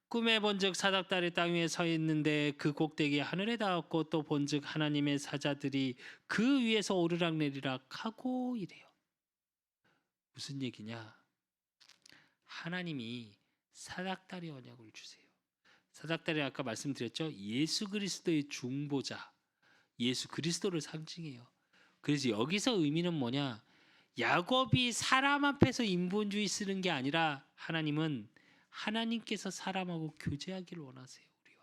[SPEAKER 1] 꿈에 본즉 사닥다리 땅 위에 서 있는데 그 꼭대기에 하늘에 닿았고 또 본즉 하나님의 사자들이 그 위에서 오르락내리락 하고 이래요. 무슨 얘기냐? 하나님이 사닥다리 언약을 주세요. 사닥다리 아까 말씀드렸죠? 예수 그리스도의 중보자, 예수 그리스도를 상징해요. 그래서 여기서 의미는 뭐냐? 야곱이 사람 앞에서 인본주의 쓰는 게 아니라 하나님은 하나님께서 사람하고 교제하기를 원하세요. 우리와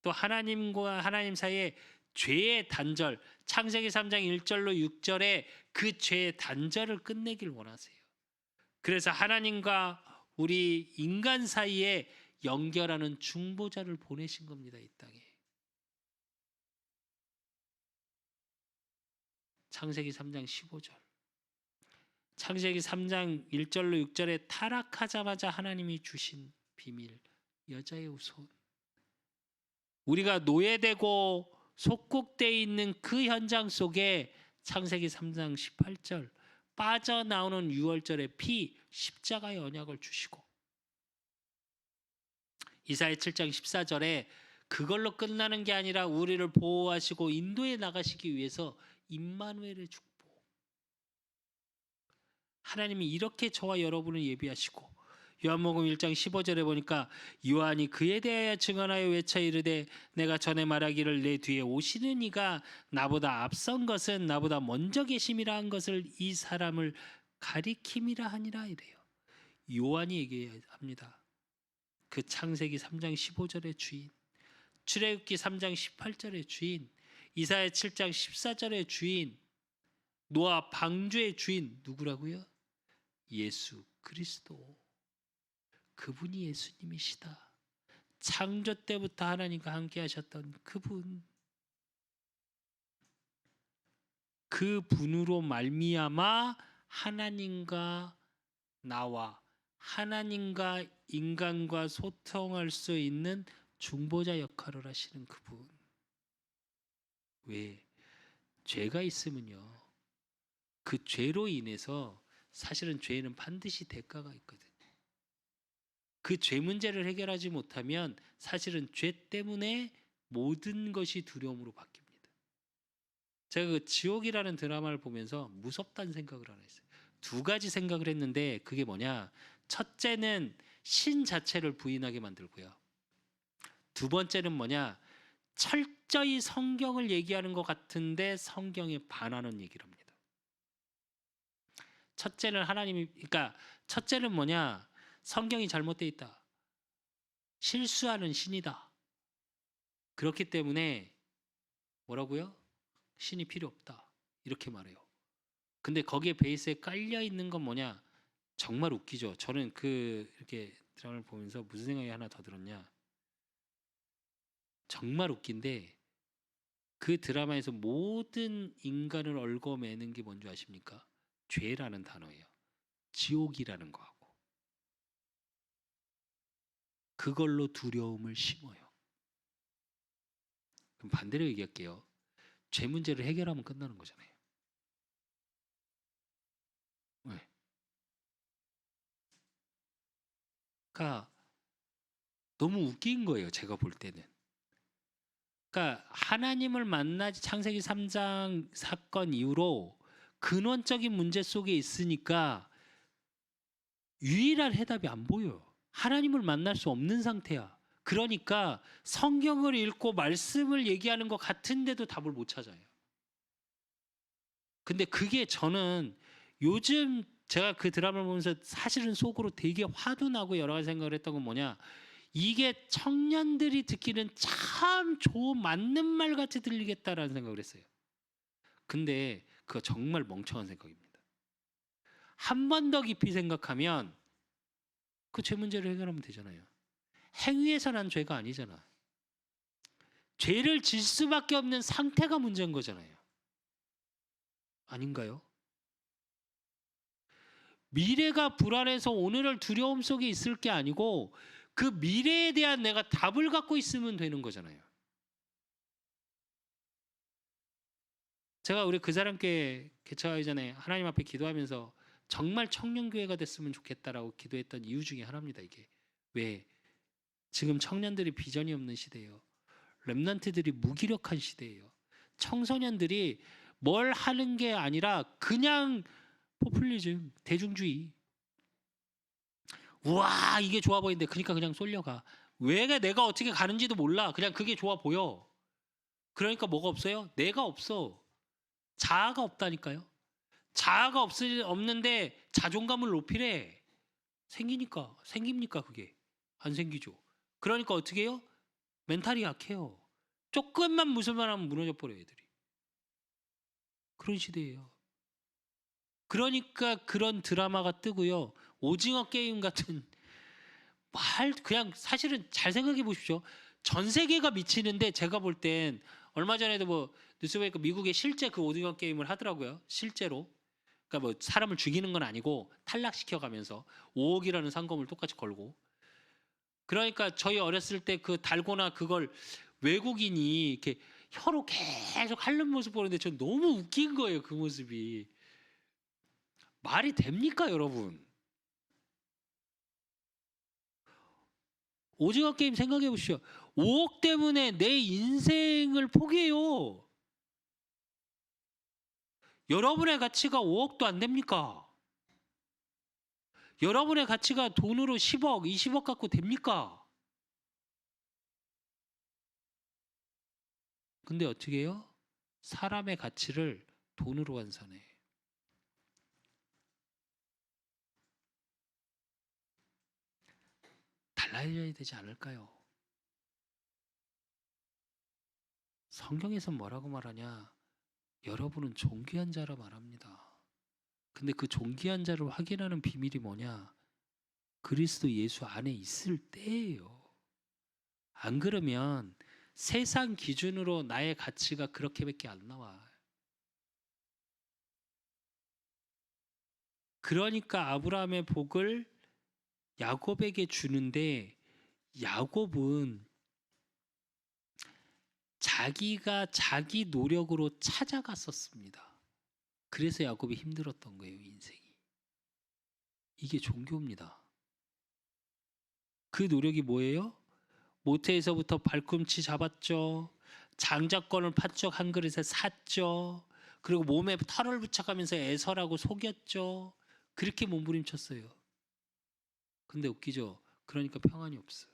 [SPEAKER 1] 또 하나님과 하나님 사이에 죄의 단절, 창세기 3장 1절로 6절에 그 죄의 단절을 끝내길 원하세요. 그래서 하나님과 우리 인간 사이에 연결하는 중보자를 보내신 겁니다. 이 땅에. 창세기 3장 15절. 창세기 3장 1절로 6절에 타락하자마자 하나님이 주신 비밀, 여자의 후손. 우리가 노예되고 속국되어 있는 그 현장 속에 창세기 3장 18절 빠져나오는 6월절의 피, 십자가의 언약을 주시고 이사야 7장 14절에 그걸로 끝나는 게 아니라 우리를 보호하시고 인도에 나가시기 위해서 임마누엘의 축복. 하나님이 이렇게 저와 여러분을 예비하시고 요한복음 1장 15절에 보니까 요한이 그에 대하여 증언하여 외쳐 이르되 내가 전에 말하기를 내 뒤에 오시는 이가 나보다 앞선 것은 나보다 먼저 계심이라 한 것을 이 사람을 가리킴이라 하니라 이래요. 요한이 얘기합니다. 그 창세기 3장 15절의 주인, 출애굽기 3장 18절의 주인, 이사야 7장 14절의 주인, 노아 방주의 주인 누구라고요? 예수 그리스도. 그분이 예수님이시다. 창조 때부터 하나님과 함께 하셨던 그분. 그 분으로 말미암아 하나님과 나와 하나님과 인간과 소통할 수 있는 중보자 역할을 하시는 그분. 왜? 죄가 있으면요. 그 죄로 인해서 사실은 죄에는 반드시 대가가 있거든요. 그 죄 문제를 해결하지 못하면 사실은 죄 때문에 모든 것이 두려움으로 바뀝니다. 제가 그 지옥이라는 드라마를 보면서 무섭다는 생각을 하나 했어요. 두 가지 생각을 했는데 그게 뭐냐? 첫째는 신 자체를 부인하게 만들고요. 두 번째는 뭐냐? 철저히 성경을 얘기하는 것 같은데 성경에 반하는 얘기를 합니다. 첫째는 그러니까 첫째는 뭐냐? 성경이 잘못되어 있다. 실수하는 신이다. 그렇기 때문에 뭐라고요? 신이 필요 없다. 이렇게 말해요. 근데 거기에 베이스에 깔려 있는 건 뭐냐? 정말 웃기죠. 저는 이렇게 드라마를 보면서 무슨 생각이 하나 더 들었냐? 정말 웃긴데 그 드라마에서 모든 인간을 얽어매는 게 뭔지 아십니까? 죄라는 단어예요. 지옥이라는 거하고. 그걸로 두려움을 심어요. 그럼 반대로 얘기할게요. 죄 문제를 해결하면 끝나는 거잖아요. 왜? 그러니까 너무 웃긴 거예요. 제가 볼 때는. 그러니까 하나님을 만나지 창세기 3장 사건 이후로 근원적인 문제 속에 있으니까 유일한 해답이 안 보여요. 하나님을 만날 수 없는 상태야. 그러니까 성경을 읽고 말씀을 얘기하는 것 같은데도 답을 못 찾아요. 근데 그게 저는 요즘 제가 그 드라마를 보면서 사실은 속으로 되게 화도 나고 여러 가지 생각을 했던 건 뭐냐? 이게 청년들이 듣기는 참 좋은 맞는 말 같이 들리겠다라는 생각을 했어요. 근데 그거 정말 멍청한 생각입니다. 한 번 더 깊이 생각하면 그 죄 문제를 해결하면 되잖아요. 행위에서 난 죄가 아니잖아. 죄를 질 수밖에 없는 상태가 문제인 거잖아요. 아닌가요? 미래가 불안해서 오늘을 두려움 속에 있을 게 아니고 그 미래에 대한 내가 답을 갖고 있으면 되는 거잖아요. 제가 우리 그 사람께 개척하기 전에 하나님 앞에 기도하면서 정말 청년교회가 됐으면 좋겠다라고 기도했던 이유 중에 하나입니다. 이게 왜? 지금 청년들이 비전이 없는 시대예요. 렘넌트들이 무기력한 시대예요. 청소년들이 뭘 하는 게 아니라 그냥 포퓰리즘, 대중주의. 우와 이게 좋아 보이는데 그러니까 그냥 쏠려가. 왜 내가 어떻게 가는지도 몰라. 그냥 그게 좋아 보여. 그러니까 뭐가 없어요? 내가 없어. 자아가 없다니까요. 자아가 없는데 자존감을 높이래. 생깁니까 그게? 안 생기죠. 그러니까 어떻게 해요? 멘탈이 약해요. 조금만 무술만 하면 무너져 버려요 애들이. 그런 시대예요. 그러니까 그런 드라마가 뜨고요. 오징어 게임 같은 그냥 사실은 잘 생각해 보십시오. 전 세계가 미치는데 제가 볼 땐 얼마 전에도 뭐 뉴스 보니까 미국에 실제 그 오징어 게임을 하더라고요. 실제로. 그러니까 뭐 사람을 죽이는 건 아니고 탈락시켜 가면서 5억이라는 상금을 똑같이 걸고. 그러니까 저희 어렸을 때 그 달고나 그걸 외국인이 이렇게 혀로 계속 핥는 모습 보는데 전 너무 웃긴 거예요. 그 모습이. 말이 됩니까, 여러분? 오징어 게임 생각해 보십시오. 5억 때문에 내 인생을 포기해요. 여러분의 가치가 5억도 안 됩니까? 여러분의 가치가 돈으로 10억, 20억 갖고 됩니까? 근데 어떻게 해요? 사람의 가치를 돈으로 환산해. 달라져야 되지 않을까요? 성경에서 뭐라고 말하냐? 여러분은 존귀한 자라 말합니다. 근데 그 존귀한 자를 확인하는 비밀이 뭐냐? 그리스도 예수 안에 있을 때예요. 안 그러면 세상 기준으로 나의 가치가 그렇게밖에 안 나와. 그러니까 아브라함의 복을 야곱에게 주는데 야곱은 자기가 자기 노력으로 찾아갔었습니다. 그래서 야곱이 힘들었던 거예요, 인생이. 이게 종교입니다. 그 노력이 뭐예요? 모태에서부터 발꿈치 잡았죠. 장자권을 팥죽 한 그릇에 샀죠. 그리고 몸에 털을 붙여가면서 애설하고 속였죠. 그렇게 몸부림쳤어요. 근데 웃기죠. 그러니까 평안이 없어요.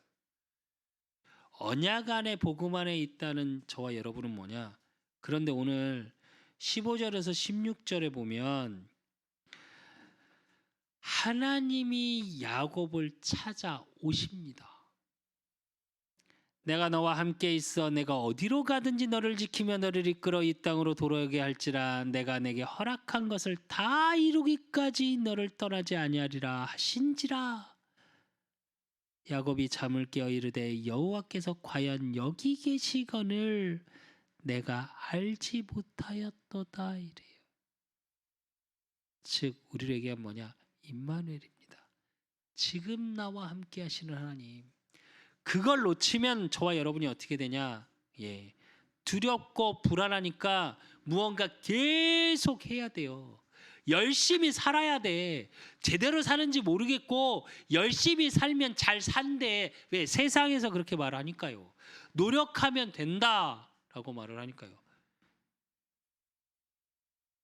[SPEAKER 1] 언약 안에 복음 안에 있다는 저와 여러분은 뭐냐? 그런데 오늘 15절에서 16절에 보면 하나님이 야곱을 찾아오십니다. 내가 너와 함께 있어 내가 어디로 가든지 너를 지키며 너를 이끌어 이 땅으로 돌아오게 할지라 내가 내게 허락한 것을 다 이루기까지 너를 떠나지 아니하리라 하신지라. 야곱이 잠을 깨어 이르되 여호와께서 과연 여기 계시거늘 내가 알지 못하였도다 이래요. 즉 우리를 얘기한 뭐냐? 임마누엘입니다. 지금 나와 함께 하시는 하나님. 그걸 놓치면 저와 여러분이 어떻게 되냐? 예. 두렵고 불안하니까 무언가 계속 해야 돼요. 열심히 살아야 돼. 제대로 사는지 모르겠고 열심히 살면 잘 산대. 왜? 세상에서 그렇게 말하니까요. 노력하면 된다라고 말을 하니까요.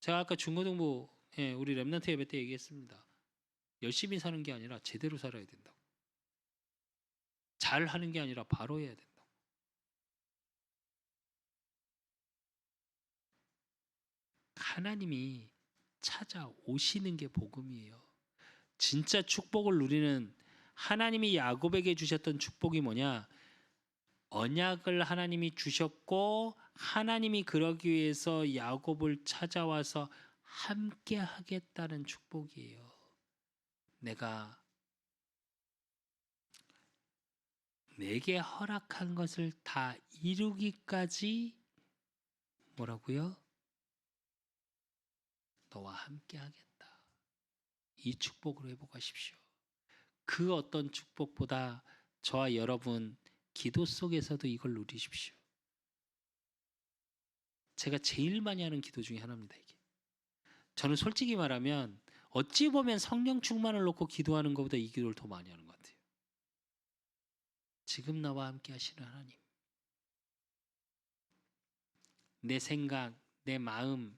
[SPEAKER 1] 제가 아까 중고등부 우리 랩런트 예배 때 얘기했습니다. 열심히 사는 게 아니라 제대로 살아야 된다고. 잘 하는 게 아니라 바로 해야 된다고. 하나님이 찾아오시는 게 복음이에요. 진짜 축복을 누리는 하나님이 야곱에게 주셨던 축복이 뭐냐? 언약을 하나님이 주셨고 하나님이 그러기 위해서 야곱을 찾아와서 함께 하겠다는 축복이에요. 내게 허락한 것을 다 이루기까지 뭐라고요? 너와 함께 하겠다. 이 축복으로 회복하십시오. 그 어떤 축복보다 저와 여러분 기도 속에서도 이걸 누리십시오. 제가 제일 많이 하는 기도 중에 하나입니다. 이게. 저는 솔직히 말하면 어찌 보면 성령 충만을 놓고 기도하는 것보다 이 기도를 더 많이 하는 것 같아요. 지금 나와 함께 하시는 하나님. 내 생각, 내 마음,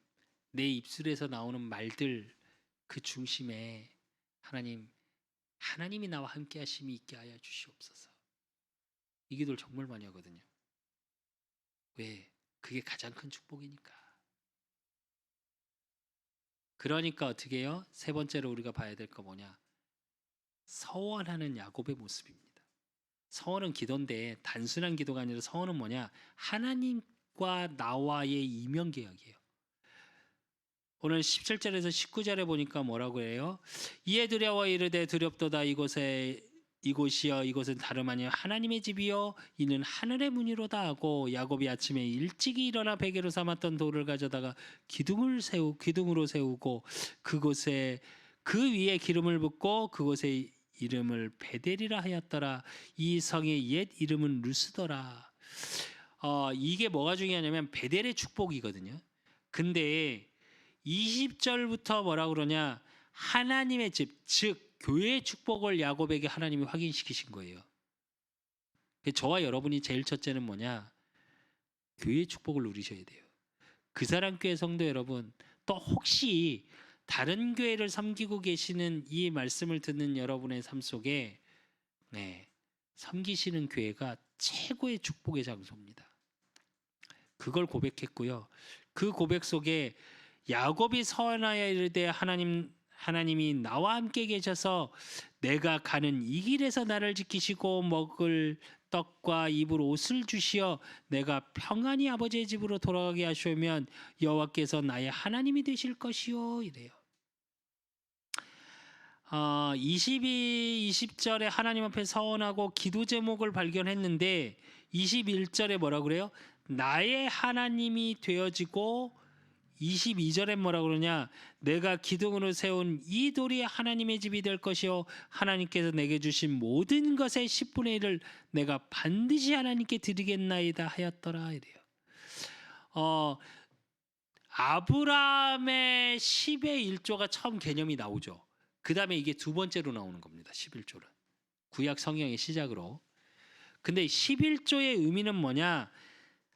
[SPEAKER 1] 내 입술에서 나오는 말들 그 중심에 하나님이 나와 함께 하심이 있게 하여 주시옵소서. 이 기도를 정말 많이 하거든요. 왜? 그게 가장 큰 축복이니까. 그러니까 어떻게 해요? 세 번째로 우리가 봐야 될 거 뭐냐? 서원하는 야곱의 모습입니다. 서원은 기도인데 단순한 기도가 아니라 서원은 뭐냐? 하나님과 나와의 이면계약이에요. 오늘 17절에서 19절에 보니까 뭐라고 해요? 이에 두려워 이르되 두렵도다 이곳이여 이곳은 다름 아니요 하나님의 집이요 이는 하늘의 문이로다 하고 야곱이 아침에 일찍이 일어나 베개로 삼았던 돌을 가져다가 기둥으로 세우고 그곳에 그 위에 기름을 붓고 그곳에 이름을 베델이라 하였더라. 이 성의 옛 이름은 루스더라. 이게 뭐가 중요하냐면 베델의 축복이거든요. 근데 20절부터 뭐라 그러냐? 하나님의 집, 즉 교회의 축복을 야곱에게 하나님이 확인시키신 거예요. 저와 여러분이 제일 첫째는 뭐냐? 교회의 축복을 누리셔야 돼요. 그 사람 교회 성도 여러분, 또 혹시 다른 교회를 섬기고 계시는 이 말씀을 듣는 여러분의 삶 속에 섬기시는 교회가 최고의 축복의 장소입니다. 그걸 고백했고요. 그 고백 속에 야곱이 서원하여 이르되 하나님이 나와 함께 계셔서 내가 가는 이 길에서 나를 지키시고 먹을 떡과 입을 옷을 주시어 내가 평안히 아버지의 집으로 돌아가게 하시면 여호와께서 나의 하나님이 되실 것이요 이래요. 20절에 하나님 앞에 서원하고 기도 제목을 발견했는데 21절에 뭐라 그래요? 나의 하나님이 되어지고 22절에 뭐라 그러냐? 내가 기둥으로 세운 이 돌이 하나님의 집이 될 것이요 하나님께서 내게 주신 모든 것의 10분의 1을 내가 반드시 하나님께 드리겠나이다 하였더라 이래요. 아브라함의 10의 1조가 처음 개념이 나오죠. 그 다음에 이게 두 번째로 나오는 겁니다. 11조는 구약 성경의 시작으로. 근데 11조의 의미는 뭐냐?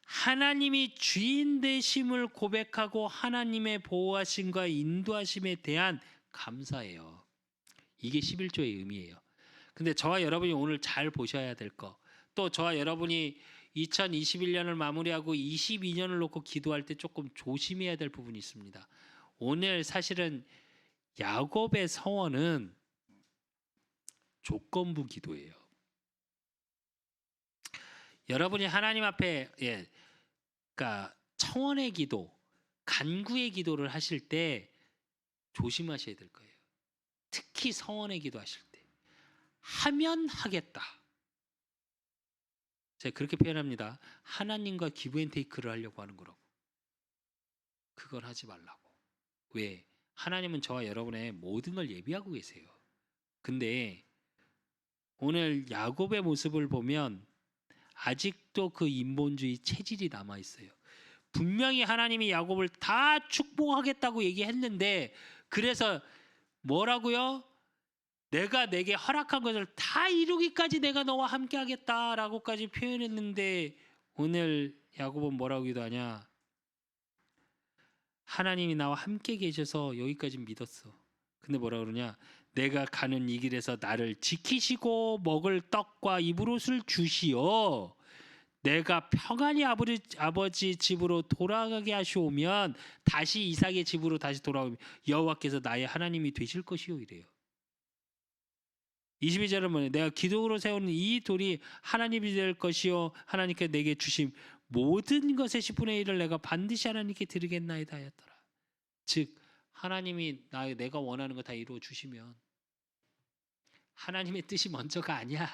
[SPEAKER 1] 하나님이 주인 되심을 고백하고 하나님의 보호하심과 인도하심에 대한 감사예요. 이게 11조의 의미예요. 근데 저와 여러분이 오늘 잘 보셔야 될 거, 또 저와 여러분이 2021년을 마무리하고 22년을 놓고 기도할 때 조금 조심해야 될 부분이 있습니다. 오늘 사실은 야곱의 서원은 조건부 기도예요. 여러분이 하나님 앞에 그러니까 청원의 기도, 간구의 기도를 하실 때 조심하셔야 될 거예요. 특히 서원의 기도하실 때 하면 하겠다. 제가 그렇게 표현합니다. 하나님과 기브앤테이크를 하려고 하는 거라고. 그걸 하지 말라고. 왜? 하나님은 저와 여러분의 모든 걸 예비하고 계세요. 근데 오늘 야곱의 모습을 보면 아직도 그 인본주의 체질이 남아 있어요. 분명히 하나님이 야곱을 다 축복하겠다고 얘기했는데 그래서 뭐라고요? 내가 내게 허락한 것을 다 이루기까지 내가 너와 함께 하겠다라고까지 표현했는데 오늘 야곱은 뭐라고 기도하냐? 하나님이 나와 함께 계셔서 여기까지 믿었어. 근데 뭐라 그러냐? 내가 가는 이 길에서 나를 지키시고 먹을 떡과 입을 옷을 주시어 내가 평안히 아버지 집으로 돌아가게 하시오면 다시 이삭의 집으로 다시 돌아오면 여호와께서 나의 하나님이 되실 것이요 이래요. 22절은 뭐냐? 내가 기둥으로 세우는 이 돌이 하나님이 될 것이요 하나님께 내게 주신 모든 것의 10분의 1을 내가 반드시 하나님께 드리겠나이다 하였더라. 즉 하나님이 내가 원하는 거 다 이루어 주시면 하나님의 뜻이 먼저가 아니야.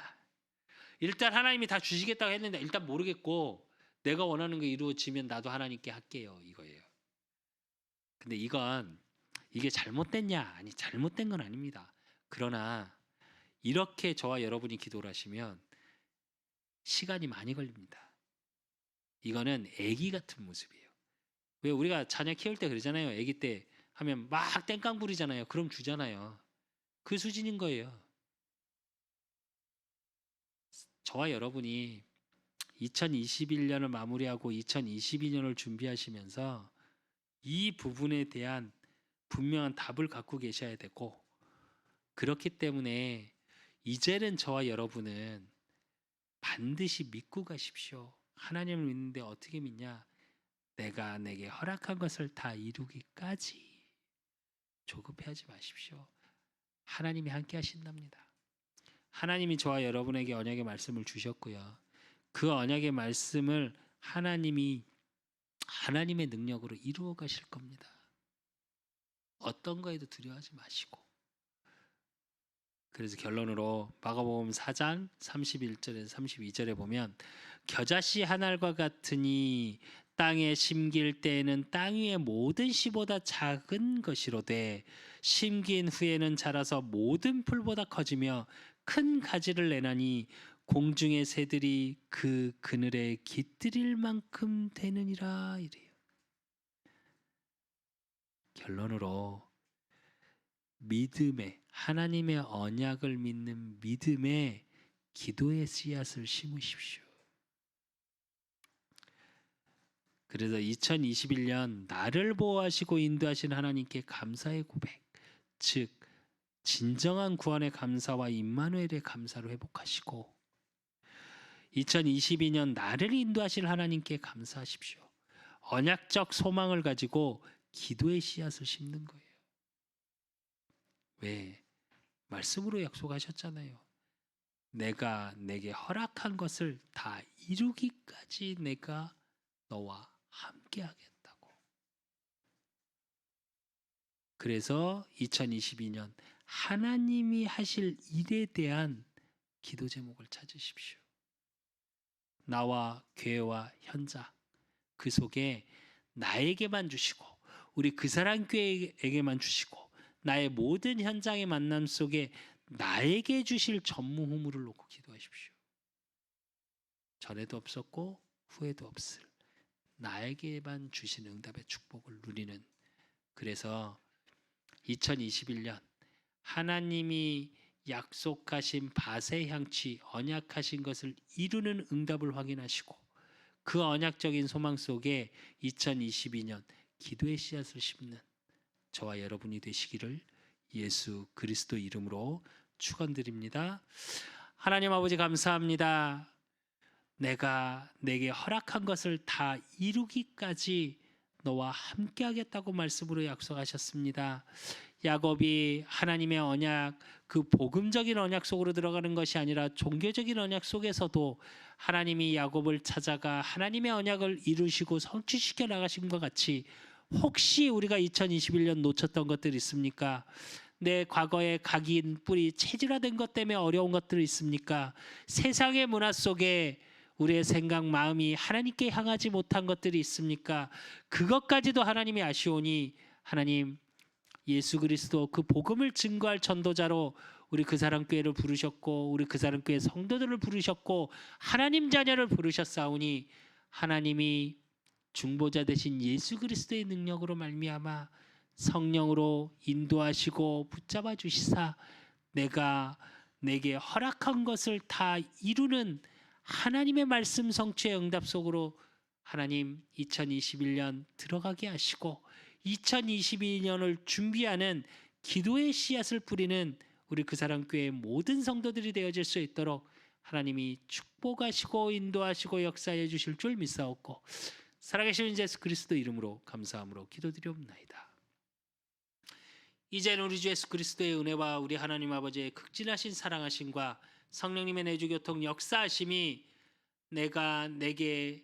[SPEAKER 1] 일단 하나님이 다 주시겠다고 했는데 일단 모르겠고 내가 원하는 거 이루어지면 나도 하나님께 할게요 이거예요. 근데 이게 잘못됐냐? 아니 잘못된 건 아닙니다. 그러나 이렇게 저와 여러분이 기도를 하시면 시간이 많이 걸립니다. 이거는 애기 같은 모습이에요. 왜 우리가 자녀 키울 때 그러잖아요. 애기 때 하면 막 땡깡 부리잖아요. 그럼 주잖아요. 그 수준인 거예요. 저와 여러분이 2021년을 마무리하고 2022년을 준비하시면서 이 부분에 대한 분명한 답을 갖고 계셔야 되고 그렇기 때문에 이제는 저와 여러분은 반드시 믿고 가십시오. 하나님을 믿는데 어떻게 믿냐? 내가 내게 허락한 것을 다 이루기까지. 조급해하지 마십시오. 하나님이 함께 하신답니다. 하나님이 저와 여러분에게 언약의 말씀을 주셨고요. 그 언약의 말씀을 하나님이 하나님의 능력으로 이루어 가실 겁니다. 어떤 거에도 두려워하지 마시고. 그래서 결론으로 마가복음 4장 31절에서 32절에 보면 겨자씨 한 알과 같으니 땅에 심길 때에는 땅 위의 모든 씨보다 작은 것이로되 심긴 후에는 자라서 모든 풀보다 커지며 큰 가지를 내나니 공중의 새들이 그 그늘에 깃들일 만큼 되느니라 이래요. 결론으로 믿음의 하나님의 언약을 믿는 믿음의 기도의 씨앗을 심으십시오. 그래서 2021년 나를 보호하시고 인도하신 하나님께 감사의 고백, 즉 진정한 구원의 감사와 임마누엘의 감사로 회복하시고 2022년 나를 인도하실 하나님께 감사하십시오. 언약적 소망을 가지고 기도의 씨앗을 심는 거예요. 왜? 말씀으로 약속하셨잖아요. 내가 내게 허락한 것을 다 이루기까지 내가 너와 함께 하겠다고. 그래서 2022년 하나님이 하실 일에 대한 기도 제목을 찾으십시오. 나와 교회와 현장 그 속에 나에게만 주시고 우리 그 사람 교회에게만 주시고 나의 모든 현장의 만남 속에 나에게 주실 전무후무를 놓고 기도하십시오. 전에도 없었고 후에도 없을 나에게만 주신 응답의 축복을 누리는, 그래서 2021년 하나님이 약속하신 밭의 향취 언약하신 것을 이루는 응답을 확인하시고 그 언약적인 소망 속에 2022년 기도의 씨앗을 심는 저와 여러분이 되시기를 예수 그리스도 이름으로 축원드립니다. 하나님 아버지 감사합니다. 내가 내게 허락한 것을 다 이루기까지 너와 함께 하겠다고 말씀으로 약속하셨습니다. 야곱이 하나님의 언약, 그 복음적인 언약 속으로 들어가는 것이 아니라 종교적인 언약 속에서도 하나님이 야곱을 찾아가 하나님의 언약을 이루시고 성취시켜 나가신 것 같이 혹시 우리가 2021년 놓쳤던 것들 있습니까? 내 과거의 각인, 뿌리, 체질화된 것 때문에 어려운 것들 있습니까? 세상의 문화 속에 우리의 생각, 마음이 하나님께 향하지 못한 것들이 있습니까? 그것까지도 하나님이 아시오니 하나님 예수 그리스도 그 복음을 증거할 전도자로 우리 그 사람 교회를 부르셨고 우리 그 사람 교회 성도들을 부르셨고 하나님 자녀를 부르셨사오니 하나님이 중보자 되신 예수 그리스도의 능력으로 말미암아 성령으로 인도하시고 붙잡아 주시사 내가 내게 허락한 것을 다 이루는 하나님의 말씀 성취의 응답 속으로 하나님 2021년 들어가게 하시고 2022년을 준비하는 기도의 씨앗을 뿌리는 우리 그 사람 교회의 모든 성도들이 되어질 수 있도록 하나님이 축복하시고 인도하시고 역사해 주실 줄 믿사옵고 살아계신 예수 그리스도 이름으로 감사함으로 기도드리옵나이다. 이제는 우리 주 예수 그리스도의 은혜와 우리 하나님 아버지의 극진하신 사랑하심과 성령님의 내주교통 역사하심이 내가 내게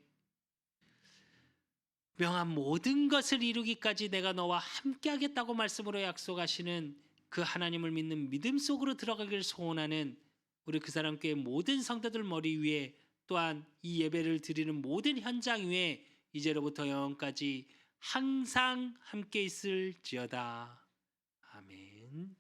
[SPEAKER 1] 명한 모든 것을 이루기까지 내가 너와 함께 하겠다고 말씀으로 약속하시는 그 하나님을 믿는 믿음 속으로 들어가기를 소원하는 우리 그 사람 교회 모든 성도들 머리 위에 또한 이 예배를 드리는 모든 현장 위에 이제로부터 영원까지 항상 함께 있을지어다. 아멘.